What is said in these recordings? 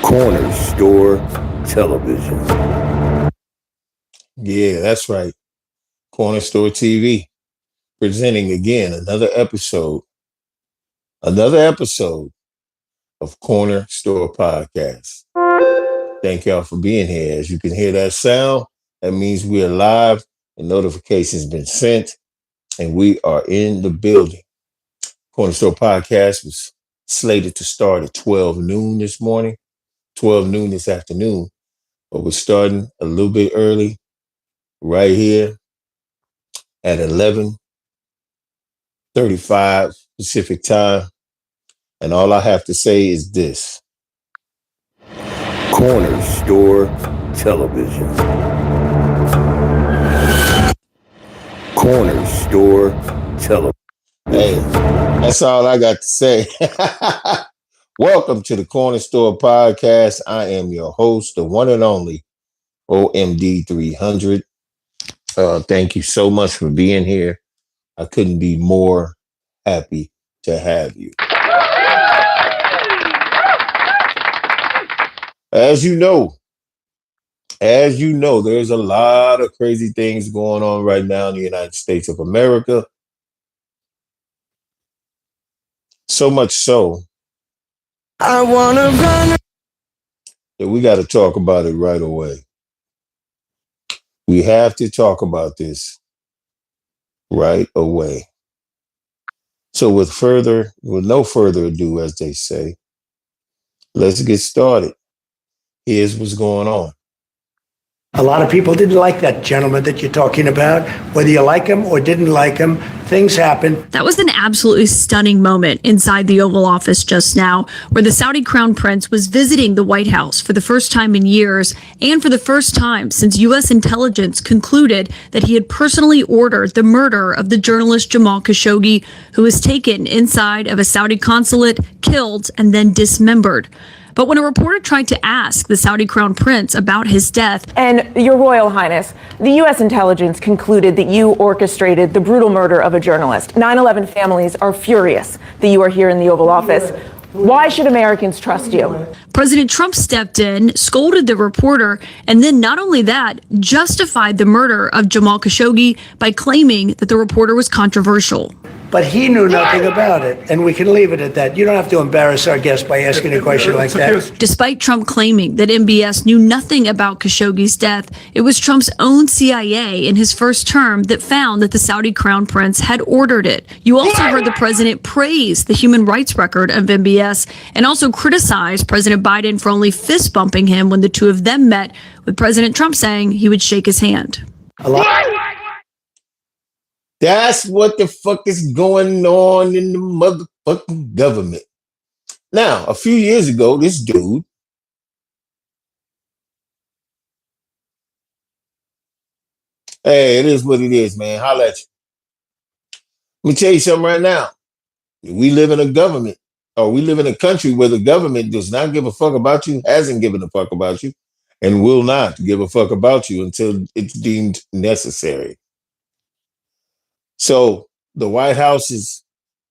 Corner Store Television. Yeah, that's right. Corner Store TV presenting again another episode of Corner Store Podcast. Thank y'all for being here. As you can hear that sound, that means we are live and notifications been sent and we are in the building. Corner Store Podcast was slated to start at 12 noon this morning, 12 noon this afternoon, but we're starting a little bit early right here at 11:35 Pacific time. And all I have to say is this. Corner Store Television. Corner Store Television. Hey, that's all I got to say. Welcome to the Corner Store Podcast. I am your host, the one and only OMD300. Thank you so much for being here. I couldn't be more happy to have you. As you know, there's a lot of crazy things going on right now in the United States of America. So much so, I wanna run. that we got to talk about it right away. We have to talk about this right away. So with no further ado, as they say, let's get started. Here's what's going on. A lot of people didn't like that gentleman that you're talking about. Whether you like him or didn't like him, things happen. That was an absolutely stunning moment inside the Oval Office just now, where the Saudi Crown Prince was visiting the White House for the first time in years, and for the first time since U.S. intelligence concluded that he had personally ordered the murder of the journalist Jamal Khashoggi, who was taken inside of a Saudi consulate, killed, and then dismembered. But when a reporter tried to ask the Saudi Crown Prince about his death, "And Your Royal Highness, the U.S. intelligence concluded that you orchestrated the brutal murder of a journalist. 9/11 families are furious that you are here in the Oval Office. Why should Americans trust you?" President Trump stepped in, scolded the reporter, and then not only that, justified the murder of Jamal Khashoggi by claiming that the reporter was controversial. But he knew nothing about it, and we can leave it at that. You don't have to embarrass our guest by asking a question like that. Despite Trump claiming that MBS knew nothing about Khashoggi's death, it was Trump's own CIA in his first term that found that the Saudi Crown Prince had ordered it. You also heard the president praise the human rights record of MBS and also criticize President Biden for only fist bumping him when the two of them met, with President Trump saying he would shake his hand. That's what the fuck is going on in the motherfucking government. Now, a few years ago, this dude hey, it is what it is, man. Holla at you. Let me tell you something right now. We live in a government, or we live in a country where the government does not give a fuck about you, hasn't given a fuck about you, and will not give a fuck about you until it's deemed necessary. So the White House is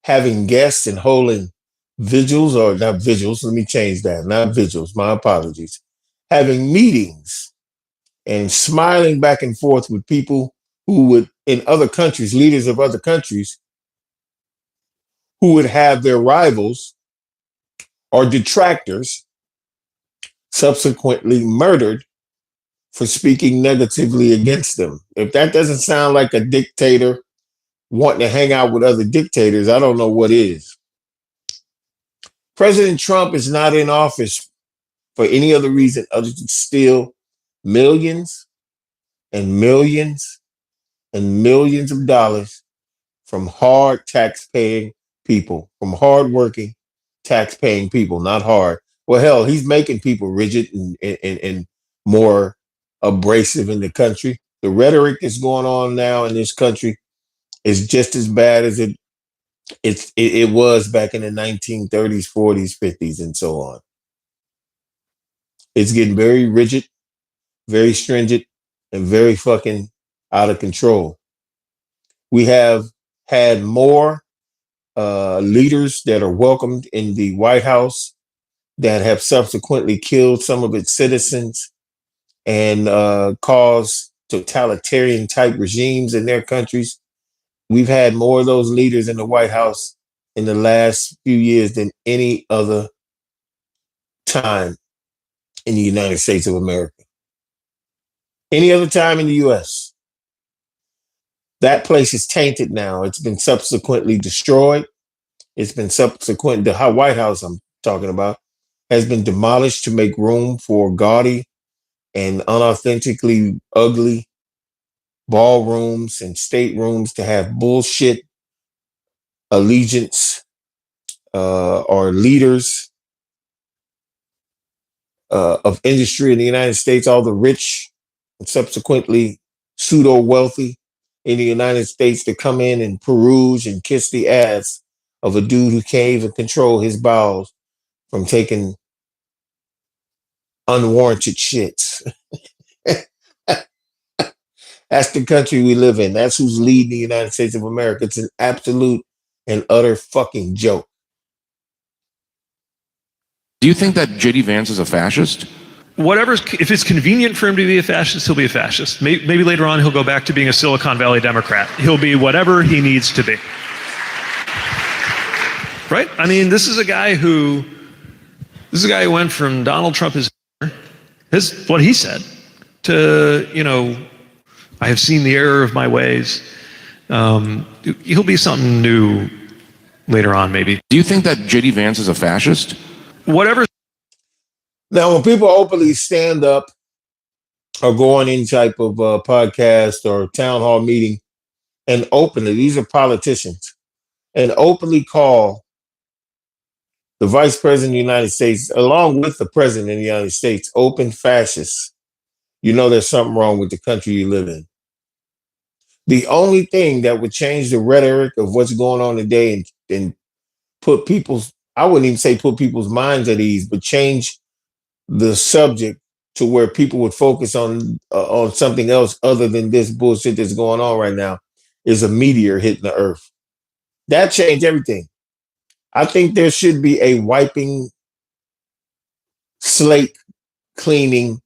having guests and holding vigils, or not vigils, let me change that, not vigils, my apologies, having meetings and smiling back and forth with people who would, in other countries, leaders of other countries, who would have their rivals or detractors subsequently murdered for speaking negatively against them. If that doesn't sound like a dictator wanting to hang out with other dictators, I don't know what is. President Trump is not in office for any other reason other than steal millions and millions and millions of dollars from hard tax-paying people, from hard-working tax-paying people, not hard. Well, hell, he's making people rigid and more abrasive in the country. The rhetoric that's going on now in this country is just as bad as it was back in the 1930s, 40s, 50s, and so on. It's getting very rigid, very stringent, and very fucking out of control. We have had more leaders that are welcomed in the White House that have subsequently killed some of its citizens and caused totalitarian type regimes in their countries. We've had more of those leaders in the White House in the last few years than any other time in the United States of America. Any other time in the US. That place is tainted now. It's been subsequently destroyed. It's been subsequent, the White House I'm talking about, has been demolished to make room for gaudy and unauthentically ugly ballrooms and staterooms to have bullshit allegiance or leaders of industry in the United States, all the rich and subsequently pseudo wealthy in the United States to come in and peruse and kiss the ass of a dude who can't even control his bowels from taking unwarranted shits. That's the country we live in. That's who's leading the United States of America. It's an absolute and utter fucking joke. Do you think that JD Vance is a fascist? If it's convenient for him to be a fascist, he'll be a fascist. Maybe later on he'll go back to being a Silicon Valley Democrat. He'll be whatever he needs to be. Right? I mean, this is a guy who went from Donald Trump what he said to, I have seen the error of my ways. He'll be something new later on, maybe. Do you think that JD Vance is a fascist? Whatever. Now, when people openly stand up or go on any type of podcast or town hall meeting and openly, these are politicians, and openly call the vice president of the United States, along with the president of the United States, open fascists, you know there's something wrong with the country you live in. The only thing that would change the rhetoric of what's going on today and put people's, I wouldn't even say put people's minds at ease, but change the subject to where people would focus on something else other than this bullshit that's going on right now, is a meteor hitting the earth. That changed everything. I think there should be a wiping, slate cleaning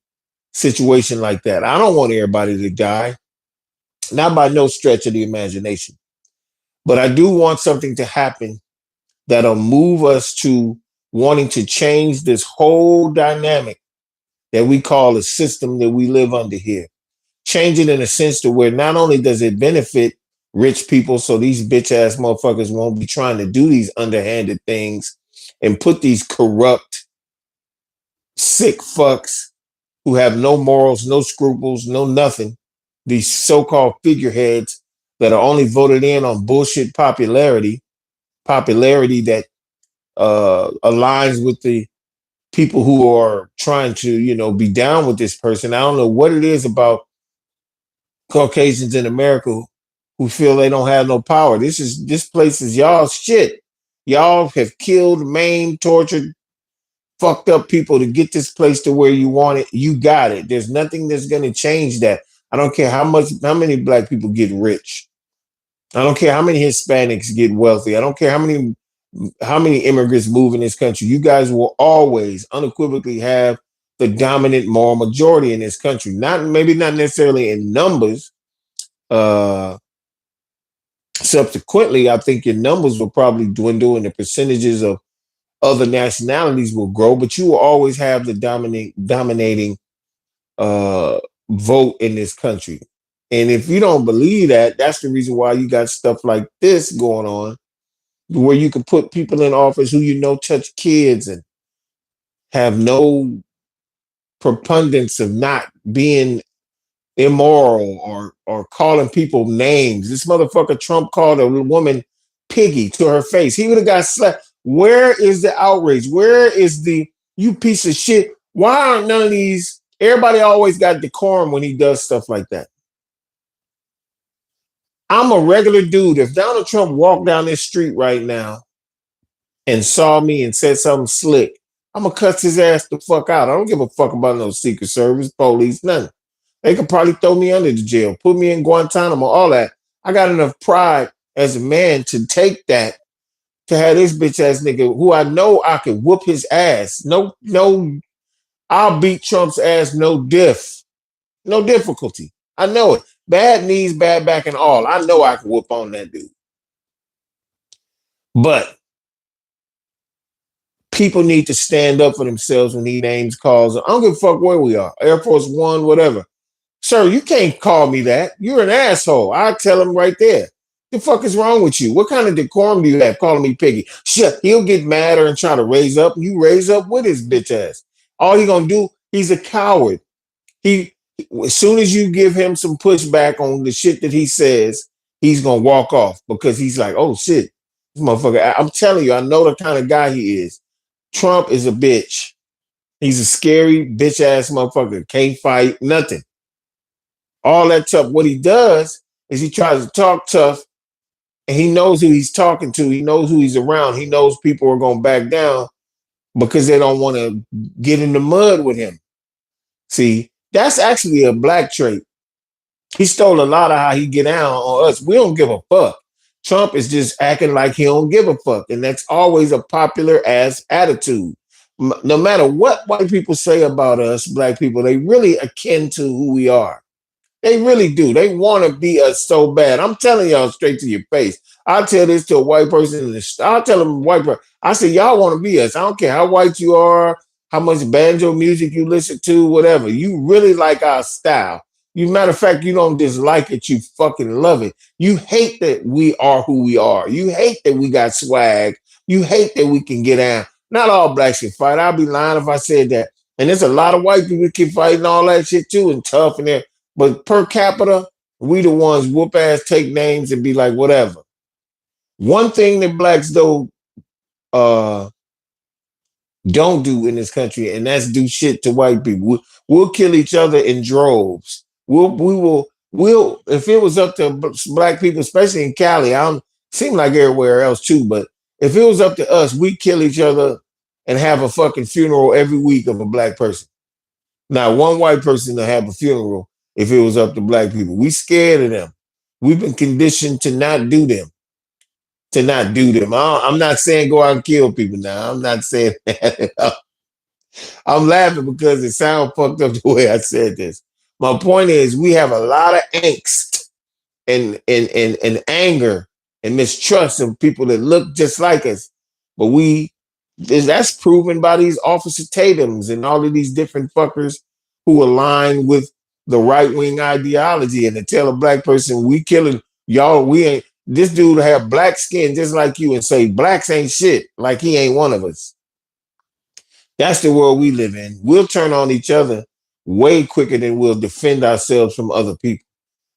situation like that. I don't want everybody to die, not by no stretch of the imagination, but I do want something to happen that'll move us to wanting to change this whole dynamic that we call a system that we live under here. Change it in a sense to where not only does it benefit rich people, so these bitch ass motherfuckers won't be trying to do these underhanded things and put these corrupt, sick fucks who have no morals, no scruples, no nothing, these so-called figureheads that are only voted in on bullshit popularity that aligns with the people who are trying to, be down with this person. I don't know what it is about Caucasians in America who feel they don't have no power. This place is y'all's shit. Y'all have killed, maimed, tortured, fucked up people to get this place to where you want it. You got it. There's nothing that's going to change that. I don't care how many black people get rich. I don't care how many Hispanics get wealthy. I don't care how many immigrants move in this country. You guys will always unequivocally have the dominant moral majority in this country. Maybe not necessarily in numbers. Subsequently, I think your numbers will probably dwindle and the percentages of other nationalities will grow, but you will always have the dominating vote in this country. And if you don't believe that, that's the reason why you got stuff like this going on, where you can put people in office who touch kids and have no preponderance of not being immoral or calling people names. This motherfucker Trump called a woman piggy to her face. He would have got slapped. Where is the outrage? Where is you piece of shit? Why aren't none of these? Everybody always got decorum when he does stuff like that. I'm a regular dude. If Donald Trump walked down this street right now and saw me and said something slick, I'm going to cuss his ass the fuck out. I don't give a fuck about no Secret Service, police, nothing. They could probably throw me under the jail, put me in Guantanamo, all that. I got enough pride as a man to take that, to have this bitch ass nigga who I know I can whoop his ass. No, I'll beat Trump's ass no difficulty. I know it. Bad knees, bad back, and all. I know I can whoop on that dude. But people need to stand up for themselves when he names calls. I don't give a fuck where we are. Air Force One, whatever. Sir, you can't call me that. You're an asshole. I tell him right there. The fuck is wrong with you? What kind of decorum do you have calling me piggy? Shit, he'll get madder and try to raise up. You raise up with his bitch ass. All he gonna do, he's a coward. He as soon as you give him some pushback on the shit that he says, he's gonna walk off because he's like, oh shit, this motherfucker. I'm telling you, I know the kind of guy he is. Trump is a bitch. He's a scary bitch ass motherfucker. Can't fight nothing. All that tough. What he does is he tries to talk tough, and he knows who he's talking to. He knows who he's around. He knows people are going to back down because they don't want to get in the mud with him. See, that's actually a black trait. He stole a lot of how he get down on us. We don't give a fuck. Trump is just acting like he don't give a fuck, and that's always a popular ass attitude. No matter what white people say about us, black people, they really akin to who we are. They really do. They want to be us so bad. I'm telling y'all straight to your face. I'll tell this to a white person. I'll tell them white person. I say, y'all want to be us. I don't care how white you are, how much banjo music you listen to, whatever. You really like our style. You matter of fact, you don't dislike it. You fucking love it. You hate that we are who we are. You hate that we got swag. You hate that we can get out. Not all blacks can fight. I'd be lying if I said that. And there's a lot of white people can fight and all that shit too, and tough and there. But per capita, we the ones whoop ass, take names, and be like, whatever. One thing that blacks don't do in this country, and that's do shit to white people. We'll kill each other in droves. We'll if it was up to black people, especially in Cali, I don't seem like everywhere else too, but if it was up to us, we'd kill each other and have a fucking funeral every week of a black person. Not one white person to have a funeral if it was up to black people. We scared of them. We've been conditioned to not do them. I'm not saying go out and kill people now. I'm not saying that. I'm laughing because it sounds fucked up the way I said this. My point is we have a lot of angst and anger and mistrust of people that look just like us. But that's proven by these Officer Tatums and all of these different fuckers who align with the right-wing ideology. And to tell a black person, we killing y'all, we ain't, this dude have black skin just like you and say blacks ain't shit, like he ain't one of us. That's the world we live in. We'll turn on each other way quicker than we'll defend ourselves from other people.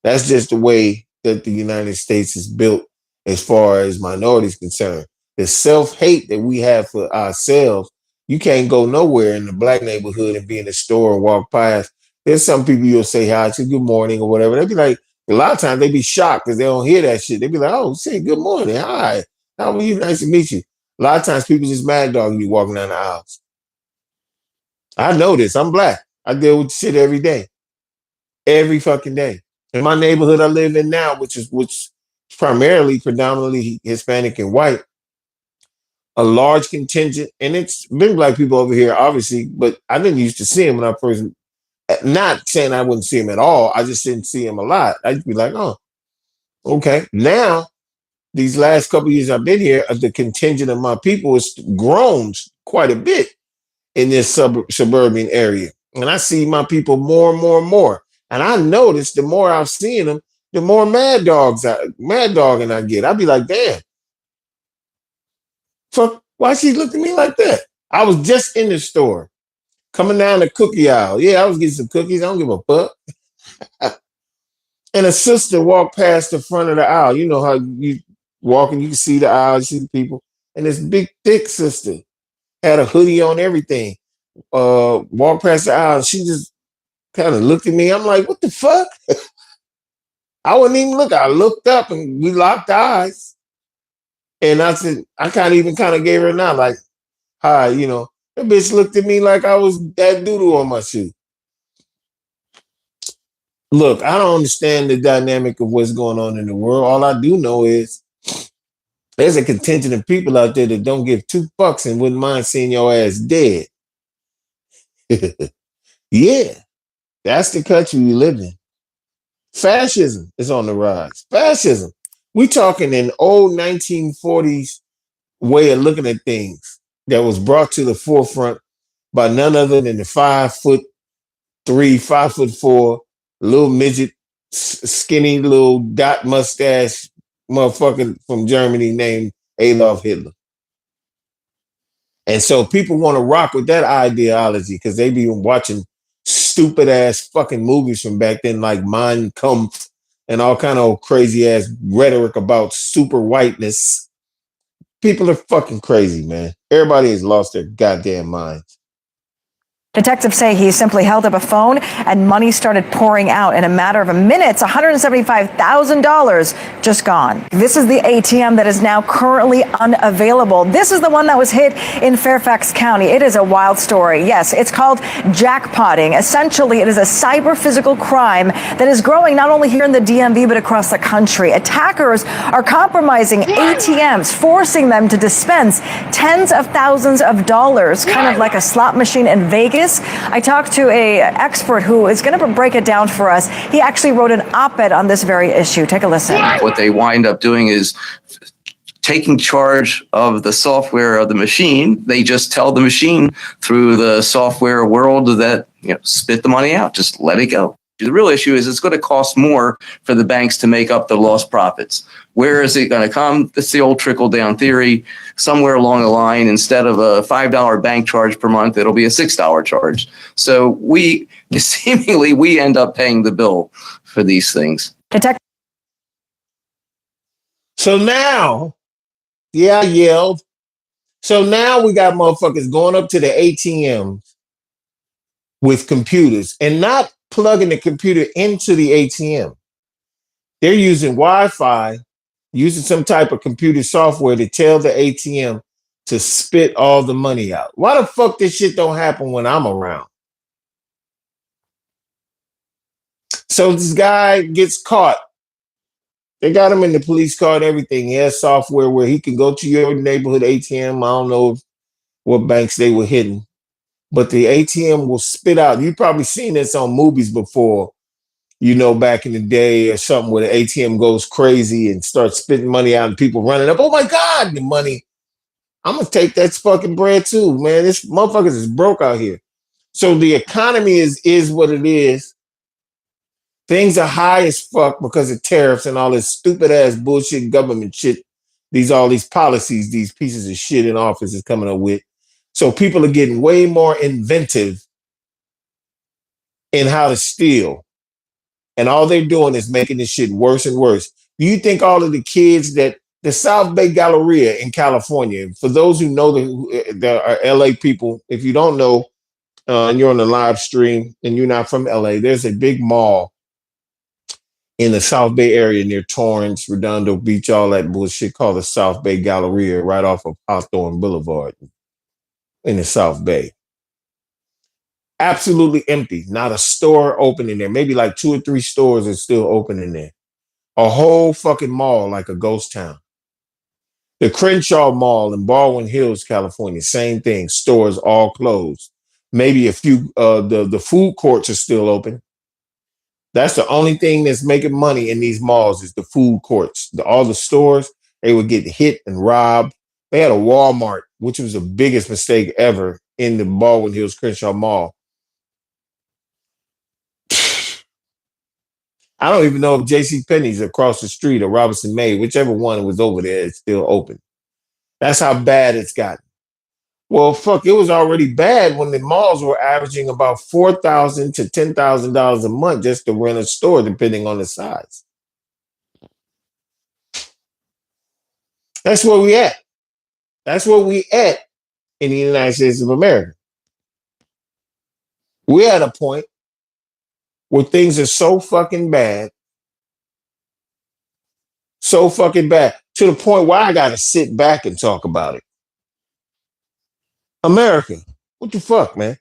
That's just the way that the United States is built as far as minorities concerned. The self-hate that we have for ourselves, you can't go nowhere in the black neighborhood and be in the store and walk past. There's some people you'll say hi to, good morning or whatever. They'll be like, a lot of times they be shocked because they don't hear that shit. They be like, oh, say good morning, hi, how are you? Nice to meet you. A lot of times people just mad dog you walking down the aisles. I know this. I'm black. I deal with shit every day. Every fucking day. In my neighborhood I live in now, which is primarily predominantly Hispanic and white, a large contingent, and it's been black people over here, obviously, but I didn't used to see them when I first, not saying I wouldn't see them at all, I just didn't see them a lot. I'd be like, oh, okay. Now, these last couple of years I've been here, the contingent of my people has grown quite a bit in this suburban area. And I see my people more and more and more. And I notice the more I've seen them, the more mad dogging I get. I'd be like, damn, fuck, why she look at me like that? I was just in the store, coming down the cookie aisle. Yeah, I was getting some cookies. I don't give a fuck. And a sister walked past the front of the aisle. You know how you walking, you can see the aisle, you see the people. And this big, thick sister had a hoodie on, everything. Walked past the aisle. And she just kind of looked at me. I'm like, what the fuck? I wouldn't even look. I looked up and we locked eyes. And I said, I kind of gave her a nod, like, hi, you know. That bitch looked at me like I was that doo-doo on my shoe. Look, I don't understand the dynamic of what's going on in the world. All I do know is There's a contingent of people out there that don't give $2 and wouldn't mind seeing your ass dead. Yeah, that's the country we live in. Fascism is on the rise. Fascism. We talking an old 1940s way of looking at things that was brought to the forefront by none other than the 5'3", 5'4", little midget, skinny little dot mustache motherfucker from Germany named Adolf Hitler. And so people want to rock with that ideology because they be watching stupid ass fucking movies from back then, like Mein Kampf and all kind of crazy ass rhetoric about super whiteness. People are fucking crazy, man. Everybody has lost their goddamn minds. Detectives say he simply held up a phone and money started pouring out in a matter of minutes. $175,000 just gone. This is the ATM that is now currently unavailable. This is the one that was hit in Fairfax County. It is a wild story. Yes, it's called jackpotting. Essentially, it is a cyber physical crime that is growing not only here in the DMV, but across the country. Attackers are compromising ATMs, forcing them to dispense tens of thousands of dollars, kind of like a slot machine in Vegas. I talked to an expert who is going to break it down for us. He actually wrote an op-ed on this very issue. Take a listen. What they wind up doing is taking charge of the software of the machine. They just tell the machine through the software world that, spit the money out, just let it go. The real issue is it's going to cost more for the banks to make up the lost profits. Where is it going to come? It's the old trickle-down theory. Somewhere along the line, instead of a $5 bank charge per month, it'll be a $6 charge. So we end up paying the bill for these things. So now, I yelled. So now we got motherfuckers going up to the ATMs with computers and not plugging the computer into the ATM. They're using Wi-Fi, using some type of computer software to tell the ATM to spit all the money out. Why the fuck this shit don't happen when I'm around? So this guy gets caught. They got him in the police car and everything. He has software where he can go to your neighborhood ATM. I don't know what banks they were hitting, but the ATM will spit out. You've probably seen this on movies before, back in the day or something where the ATM goes crazy and starts spitting money out and people running up. Oh my God, the money. I'm going to take that fucking bread too, man. This motherfuckers is broke out here. So the economy is what it is. Things are high as fuck because of tariffs and all this stupid ass bullshit government shit. All these policies, these pieces of shit in office is coming up with. So people are getting way more inventive in how to steal. And all they're doing is making this shit worse and worse. Do you think all of the kids that the South Bay Galleria in California, for those who know there are LA people, if you don't know, and you're on the live stream and you're not from LA, there's a big mall in the South Bay area near Torrance, Redondo Beach, all that bullshit called the South Bay Galleria right off of Hawthorne Boulevard in the South Bay. Absolutely empty. Not a store open in there. Maybe like 2 or 3 stores are still open in there. A whole fucking mall like a ghost town. The Crenshaw Mall in Baldwin Hills, California, same thing. Stores all closed. Maybe a few, the food courts are still open. That's the only thing that's making money in these malls is the food courts. All the stores, they would get hit and robbed. They had a Walmart, which was the biggest mistake ever in the Baldwin Hills Crenshaw Mall. I don't even know if JCPenney's across the street or Robinson May, whichever one was over there, is still open. That's how bad it's gotten. Well, fuck, it was already bad when the malls were averaging about $4,000 to $10,000 a month just to rent a store, depending on the size. That's where we at. That's where we at in the United States of America. We're at a point where things are so fucking bad, to the point where I got to sit back and talk about it. America, what the fuck, man?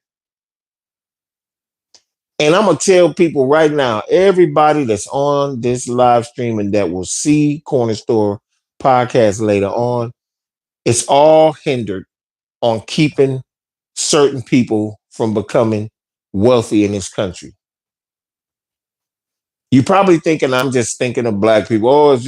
And I'm going to tell people right now, everybody that's on this live stream and that will see Corner Store podcast later on. It's all hindered on keeping certain people from becoming wealthy in this country. You're probably thinking I'm just thinking of black people. Oh,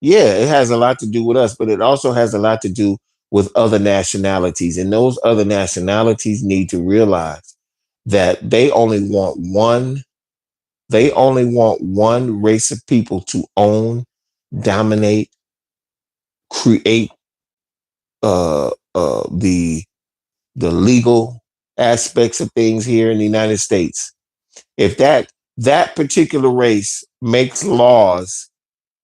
yeah, it has a lot to do with us, but it also has a lot to do with other nationalities. And those other nationalities need to realize that they only want one race of people to own, dominate, create the legal aspects of things here in the United States. If that particular race makes laws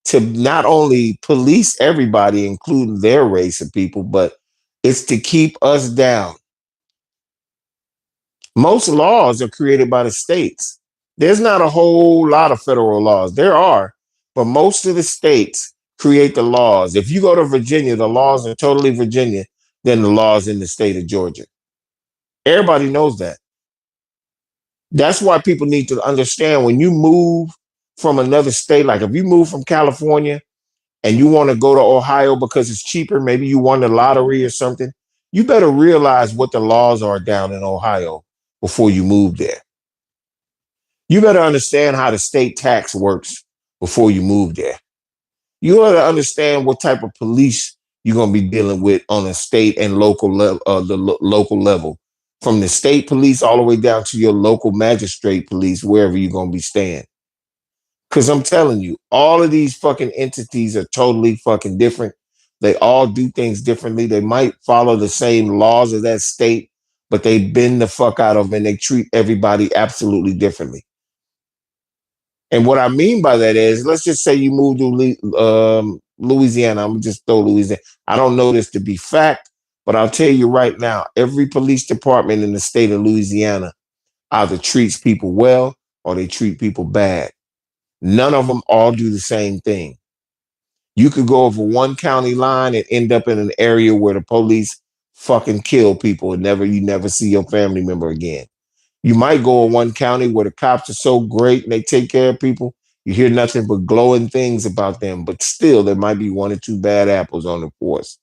to not only police everybody, including their race of people, but it's to keep us down. Most laws are created by the states. There's not a whole lot of federal laws. There are, but most of the states create the laws. If you go to Virginia, the laws are totally Virginia than the laws in the state of Georgia. Everybody knows that. That's why people need to understand when you move from another state, like if you move from California and you want to go to Ohio because it's cheaper, maybe you won the lottery or something, you better realize what the laws are down in Ohio before you move there. You better understand how the state tax works before you move there. You ought to understand what type of police you're going to be dealing with on a state and local level, local level, from the state police all the way down to your local magistrate police, wherever you're going to be staying. Because I'm telling you, all of these fucking entities are totally fucking different. They all do things differently. They might follow the same laws of that state, but they bend the fuck out of them and they treat everybody absolutely differently. And what I mean by that is, let's just say you move to Louisiana. I'm going to just throw Louisiana. I don't know this to be fact, but I'll tell you right now, every police department in the state of Louisiana either treats people well or they treat people bad. None of them all do the same thing. You could go over one county line and end up in an area where the police fucking kill people and you never see your family member again. You might go in one county where the cops are so great and they take care of people. You hear nothing but glowing things about them, but still there might be one or two bad apples on the force.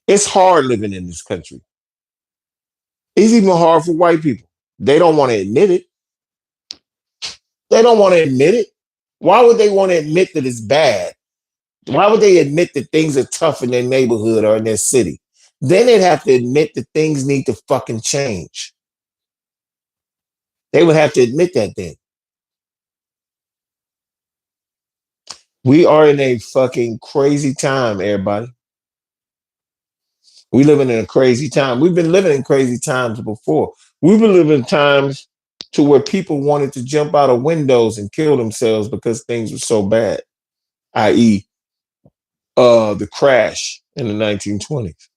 It's hard living in this country. It's even hard for white people. They don't want to admit it. They don't want to admit it. Why would they want to admit that it's bad? Why would they admit that things are tough in their neighborhood or in their city? Then they'd have to admit that things need to fucking change. They would have to admit that then. We are in a fucking crazy time, everybody. We living in a crazy time. We've been living in crazy times before. We've been living in times to where people wanted to jump out of windows and kill themselves because things were so bad, i.e., the crash in the 1920s.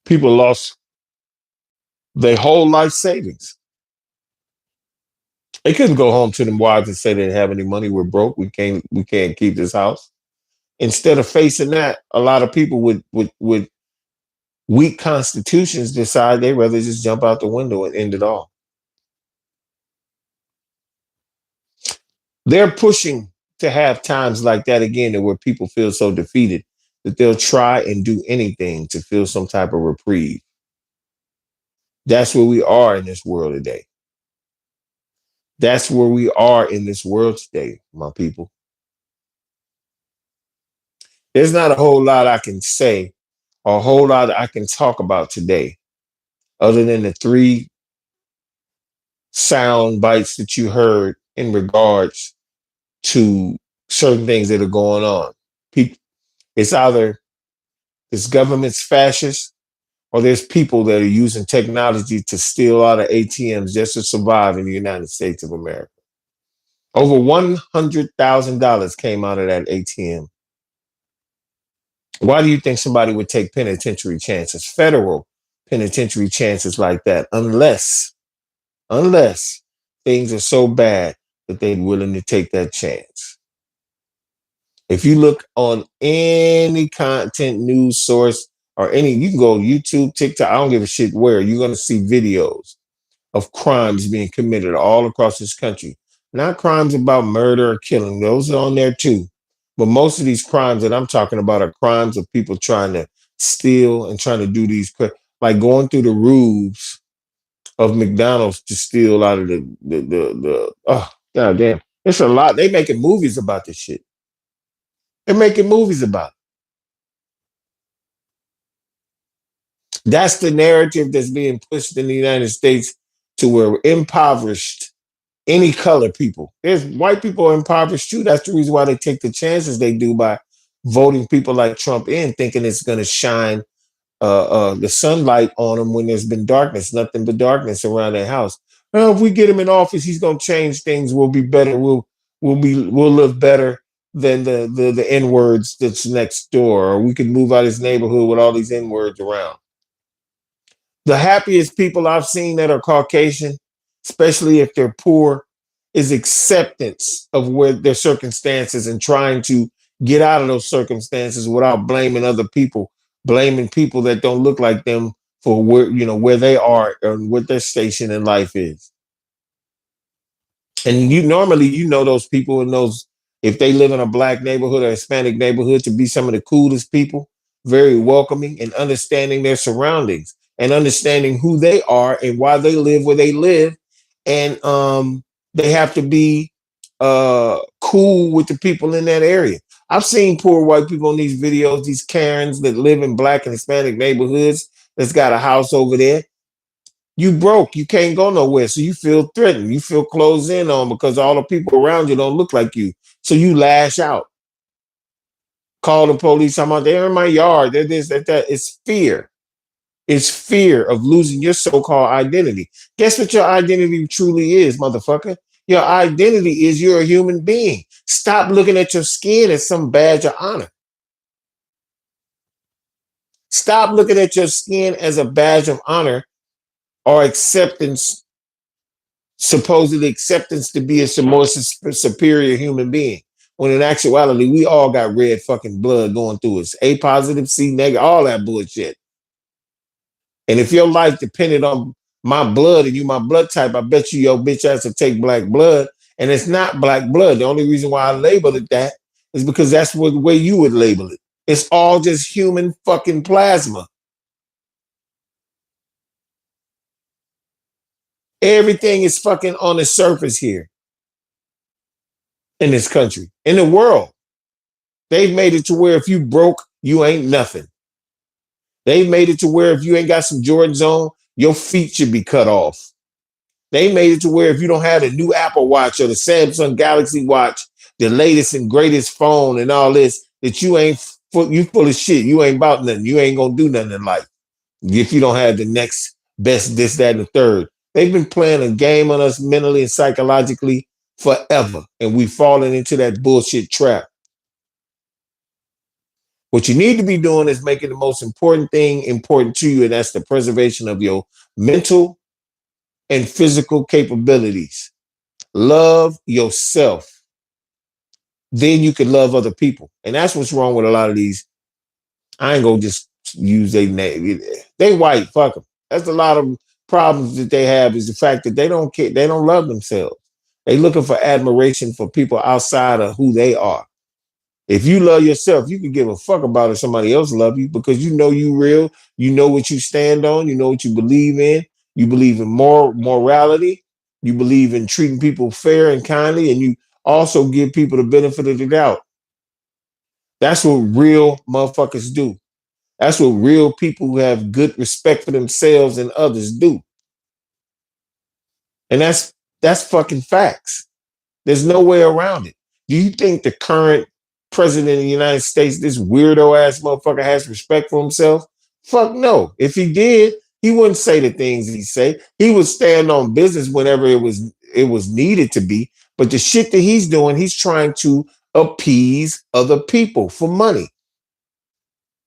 People lost their whole life savings. They couldn't go home to them wives and say they didn't have any money. We're broke. We can't keep this house. Instead of facing that, a lot of people with weak constitutions decide they'd rather just jump out the window and end it all. They're pushing to have times like that again, where people feel so defeated that they'll try and do anything to feel some type of reprieve. That's where we are in this world today. That's where we are in this world today, my people. There's not a whole lot I can say or a whole lot I can talk about today, other than the 3 sound bites that you heard in regards to certain things that are going on. It's either this government's fascist or there's people that are using technology to steal out of ATMs just to survive in the United States of America. Over $100,000 came out of that ATM. Why do you think somebody would take penitentiary chances, federal penitentiary chances like that, unless things are so bad that they're willing to take that chance? If you look on any content news source or you can go YouTube, TikTok, I don't give a shit where, you're going to see videos of crimes being committed all across this country. Not crimes about murder or killing. Those are on there too. But most of these crimes that I'm talking about are crimes of people trying to steal and trying to do these, like going through the roofs of McDonald's to steal out of the oh, god damn. It's a lot. They making movies about this shit. They're making movies about it. That's the narrative that's being pushed in the United States to where impoverished any color people. There's white people are impoverished too. That's the reason why they take the chances they do by voting people like Trump in, thinking it's going to shine the sunlight on them when there's been darkness, nothing but darkness around their house. Well, if we get him in office, he's going to change things. We'll be better. We'll live better than the N words that's next door, or we could move out of his neighborhood with all these N words around. The happiest people I've seen that are Caucasian, especially if they're poor, is acceptance of where their circumstances and trying to get out of those circumstances without blaming other people, blaming people that don't look like them for where they are and what their station in life is. And you know those people and those, if they live in a black neighborhood or Hispanic neighborhood, to be some of the coolest people, very welcoming and understanding their surroundings and understanding who they are and why they live where they live. And they have to be cool with the people in that area. I've seen poor white people in these videos, these Karens that live in black and Hispanic neighborhoods that's got a house over there. You broke, you can't go nowhere. So you feel threatened. You feel closed in on because all the people around you don't look like you. So you lash out. Call the police. I'm out there in my yard. They're this, that. It's fear. It's fear of losing your so-called identity. Guess what your identity truly is, motherfucker? Your identity is you're a human being. Stop looking at your skin as some badge of honor. Stop looking at your skin as a badge of honor or acceptance, supposedly acceptance to be a more superior human being. When in actuality, we all got red fucking blood going through us. A positive, C negative, all that bullshit. And if your life depended on my blood and you my blood type, I bet you your bitch ass to take black blood. And it's not black blood. The only reason why I labeled it that is because that's the way you would label it. It's all just human fucking plasma. Everything is fucking on the surface here in this country, in the world. They've made it to where if you broke, you ain't nothing. They've made it to where if you ain't got some Jordans on, your feet should be cut off. They made it to where if you don't have the new Apple Watch or the Samsung Galaxy Watch, the latest and greatest phone and all this, that you full of shit. You ain't about nothing. You ain't gonna do nothing in life if you don't have the next best this, that, and the third. They've been playing a game on us mentally and psychologically forever, and we've fallen into that bullshit trap. What you need to be doing is making the most important thing important to you, and that's the preservation of your mental and physical capabilities. Love yourself. Then you can love other people. And that's what's wrong with a lot of these. I ain't gonna just use their name. They white, fuck them. That's a lot of problems that they have, is the fact that they don't care, they don't love themselves. They looking for admiration for people outside of who they are. If you love yourself, you can give a fuck about if somebody else love you, because you know you real, you know what you stand on, you know what you believe in. You believe in morality, you believe in treating people fair and kindly, and you also give people the benefit of the doubt. That's what real motherfuckers do. That's what real people who have good respect for themselves and others do. And that's fucking facts. There's no way around it. Do you think the current president of the United States, this weirdo ass motherfucker, has respect for himself? Fuck no. If he did, he wouldn't say the things he say. He would stand on business whenever it was needed to be. But the shit that he's doing, he's trying to appease other people for money.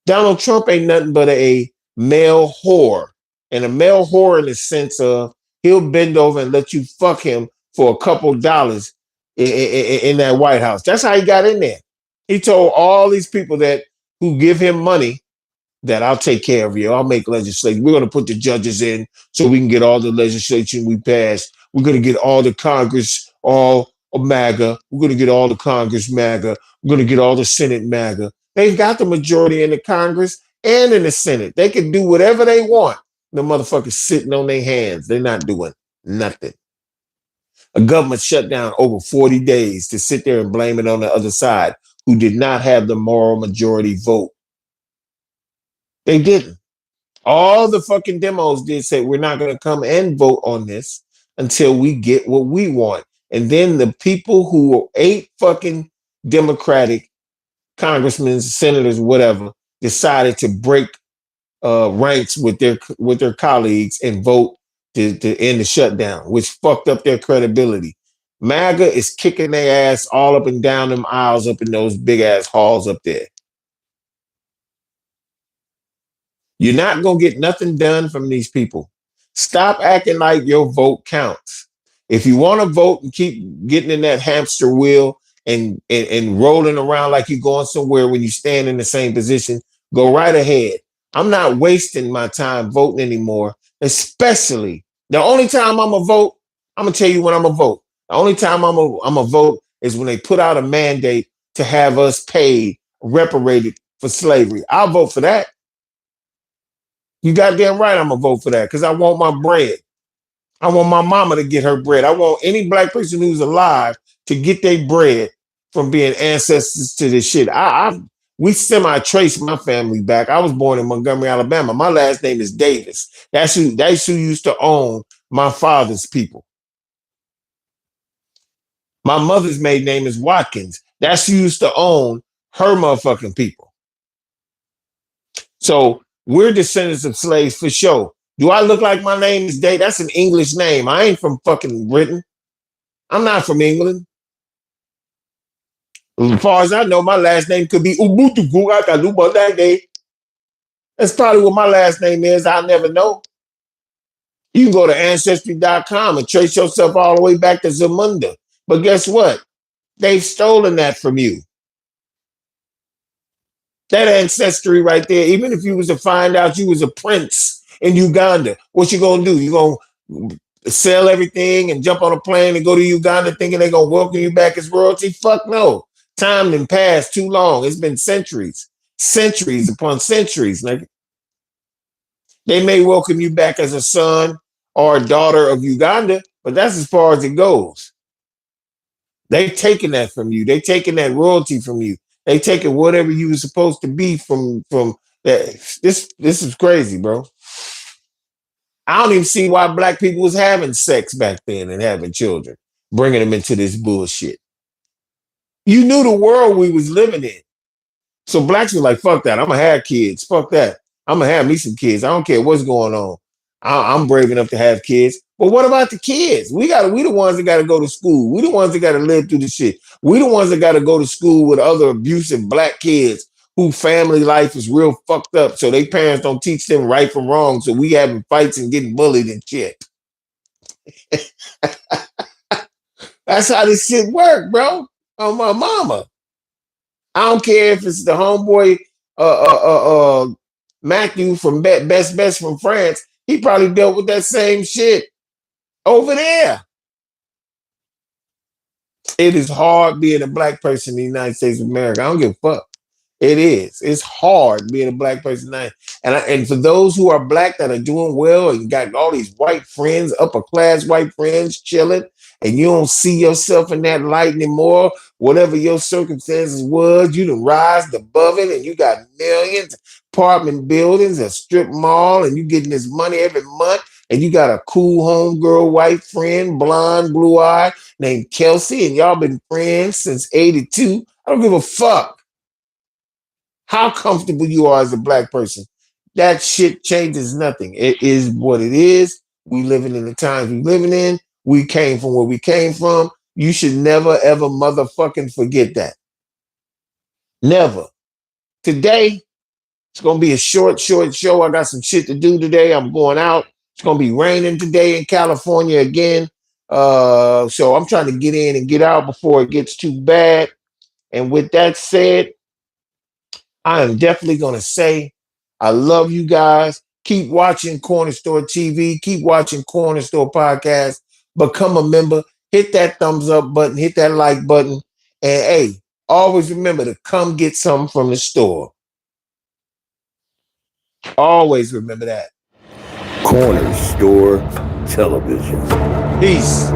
Donald Trump ain't nothing but a male whore. And a male whore in the sense of he'll bend over and let you fuck him for a couple dollars in that White House. That's how he got in there. He told all these people that who give him money that I'll take care of you. I'll make legislation. We're going to put the judges in so we can get all the legislation we passed. We're going to get all the Congress all MAGA. We're going to get all the Congress MAGA. We're going to get all the Senate MAGA. They've got the majority in the Congress and in the Senate. They can do whatever they want. The motherfuckers sitting on their hands. They're not doing nothing. A government shutdown over 40 days to sit there and blame it on the other side who did not have the moral majority vote. They didn't. All the fucking demos did say we're not going to come and vote on this until we get what we want. And then the people who ain't fucking Democratic congressmen, senators, whatever, decided to break ranks with their colleagues and vote to end the shutdown, which fucked up their credibility. MAGA is kicking their ass all up and down them aisles up in those big ass halls up there. You're not going to get nothing done from these people. Stop acting like your vote counts. If you want to vote and keep getting in that hamster wheel and rolling around like you're going somewhere when you stand in the same position, go right ahead. I'm not wasting my time voting anymore, especially the only time I'm going to vote. I'm going to tell you when I'm going to vote. The only time I'm going to vote is when they put out a mandate to have us paid, reparated for slavery. I'll vote for that. You goddamn right I'm going to vote for that because I want my bread. I want my mama to get her bread. I want any black person who's alive to get their bread from being ancestors to this shit. We semi-traced my family back. I was born in Montgomery, Alabama. My last name is Davis. That's who used to own my father's people. My mother's maiden name is Watkins. That's who used to own her motherfucking people. So we're descendants of slaves for sure. Do I look like my name is Dave? That's an English name. I ain't from fucking Britain. I'm not from England. As far as I know, my last name could be Ubutu. That's probably what my last name is. I'll never know. You can go to Ancestry.com and trace yourself all the way back to Zamunda. But guess what? They've stolen that from you. That ancestry right there, even if you was to find out you was a prince in Uganda, what you gonna do? You gonna sell everything and jump on a plane and go to Uganda thinking they're gonna welcome you back as royalty? Fuck no. Time done passed too long. It's been centuries upon centuries. Nigga. They may welcome you back as a son or a daughter of Uganda, but that's as far as it goes. They've taken that from you. They've taken that royalty from you. They taking whatever you were supposed to be from that. This is crazy, bro. I don't even see why black people was having sex back then and having children, bringing them into this bullshit. You knew the world we was living in. So blacks were like, fuck that. I'm going to have kids. Fuck that. I'm going to have me some kids. I don't care what's going on. I'm brave enough to have kids. But what about the kids? We the ones that got to go to school. We the ones that got to live through the shit. We the ones that got to go to school with other abusive black kids whose family life is real fucked up. So their parents don't teach them right from wrong. So we having fights and getting bullied and shit. That's how this shit work, bro. On my mama. I don't care if it's the homeboy Matthew from Best from France. He probably dealt with that same shit over there. It is hard being a black person in the United States of America. I don't give a fuck. It is. It's hard being a black person. And for those who are black that are doing well and got all these white friends, upper class white friends chilling, and you don't see yourself in that light anymore, whatever your circumstances was, you done rised above it and you got millions, apartment buildings, a strip mall, and you getting this money every month, and you got a cool homegirl white friend, blonde, blue-eyed, named Kelsey, and y'all been friends since 82. I don't give a fuck how comfortable you are as a black person. That shit changes nothing. It is what it is. We living in the times we living in. We came from where we came from. You should never, ever motherfucking forget that. Never. Today, it's going to be a short show. I got some shit to do today. I'm going out. It's going to be raining today in California again. So I'm trying to get in and get out before it gets too bad. And with that said, I am definitely going to say I love you guys. Keep watching Corner Store TV. Keep watching Corner Store Podcast. Become a member. hit that thumbs up button, hit that like button, and hey, always remember to come get something from the store. Always remember that. Corner Store Television. Peace.